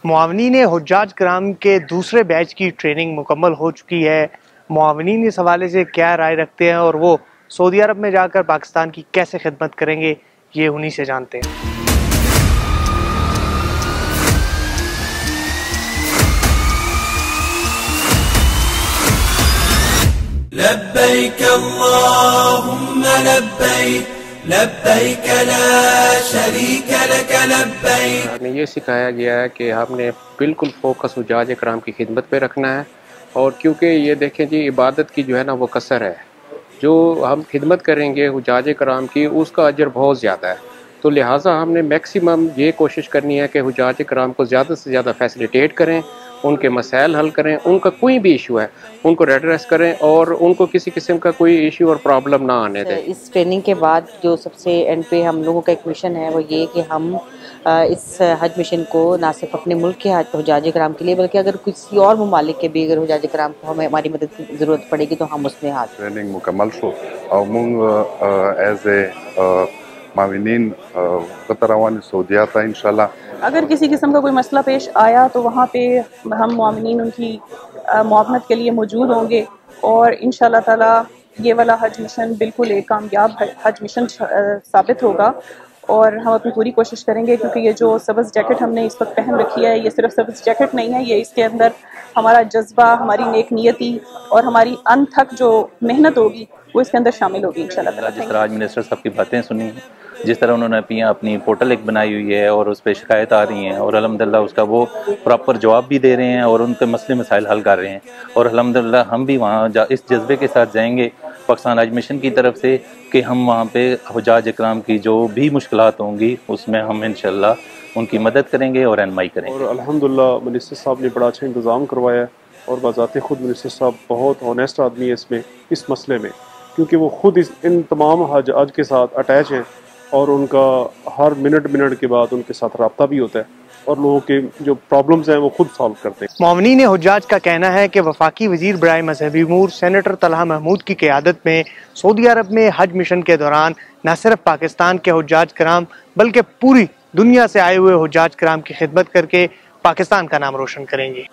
मुआवनीन हुज्जाज कराम के दूसरे बैच की ट्रेनिंग मुकम्मल हो चुकी है। मुआवनीन इस हवाले से क्या राय रखते हैं और वो सऊदी अरब में जाकर पाकिस्तान की कैसे खिदमत करेंगे, ये उन्हीं से जानते हैं। लब्बैक अल्लाहुम्मा लब्बैक लब्बैक ला शरीक लक लब्बैक। हमें ये सिखाया गया है कि हमने बिल्कुल फोकस हुज्जाज कराम की खिदमत पे रखना है, और क्योंकि ये देखें जी इबादत की जो है ना वो कसर है, जो हम खिदमत करेंगे हुज्जाज कराम की उसका अजर बहुत ज़्यादा है। तो लिहाजा हमने मैक्सिमम ये कोशिश करनी है कि हुज्जाज कराम को ज़्यादा से ज़्यादा फैसिलिटेट करें, उनके मसाइल हल करें, उनका कोई भी इशू है उनको एड्रेस करें और उनको किसी किस्म का कोई इशू और प्रॉब्लम ना आने दें। इस ट्रेनिंग के बाद जो सबसे एंड पे हम लोगों का एक मिशन है वो ये कि हम इस हज मिशन को ना सिर्फ अपने मुल्क के हुज्जाज कराम के लिए बल्कि अगर किसी और ममालिक के भी अगर हुज्जाज कराम को हमें हमारी मदद की ज़रूरत पड़ेगी तो हम उसमें हाथ। ट्रेनिंग मुकम्मल शो और मूंग एज ए माविनीन कतरवान सऊदिया था इंशाल्लाह। अगर किसी किस्म का कोई मसला पेश आया तो वहाँ पे हम मुआविनीन उनकी मुआवनत के लिए मौजूद होंगे और इंशाल्लाह ताला ये वाला हज मिशन बिल्कुल एक कामयाब हज मिशन साबित होगा और हम अपनी पूरी कोशिश करेंगे, क्योंकि ये जो सब्ज़ जैकेट हमने इस वक्त पहन रखी है ये सिर्फ सब्ज़ जैकेट नहीं है, ये इसके अंदर हमारा जज्बा, हमारी नेक नियति और हमारी अनथक जो मेहनत होगी वो इसके अंदर शामिल होगी इंशाल्लाह। जिस तरह आज मिनिस्टर साहब की बातें सुनी हैं, जिस तरह उन्होंने अपनी पोर्टल एक बनाई हुई है और उस पर शिकायत आ रही हैं और अल्हम्दुलिल्लाह उसका वो प्रॉपर जवाब भी दे रहे हैं और उनके मसले मसाइल हल कर रहे हैं, और अल्हम्दुलिल्लाह हम भी वहाँ इस जज्बे के साथ जाएंगे पाकिस्तान हज मिशन की तरफ से कि हम वहाँ पे हुज्जाज कराम की जो भी मुश्किलात होंगी उसमें हम इंशाल्लाह उनकी मदद करेंगे और रहनुमाई करेंगे। और अल्हम्दुलिल्लाह मिनिस्टर साहब ने बड़ा अच्छा इंतज़ाम करवाया है और बाज़ाते खुद मिनिस्टर साहब बहुत ऑनेस्ट आदमी है इसमें, इस मसले में, क्योंकि वो खुद इन तमाम हज के साथ अटैच हैं और उनका हर मिनट के बाद उनके साथ रब्ता भी होता है और लोगों के जो प्रॉब्लम्स हैं वो खुद सॉल्व करते हैं। मुआवनीन हुज्जाज का कहना है कि वफाकी वजीर बराए मजहबी उमूर सेनेटर तलहा महमूद की क़यादत में सऊदी अरब में हज मिशन के दौरान न सिर्फ पाकिस्तान के हुज्जाज कराम बल्कि पूरी दुनिया से आए हुए हुज्जाज कराम की खिदमत करके पाकिस्तान का नाम रोशन करेंगे।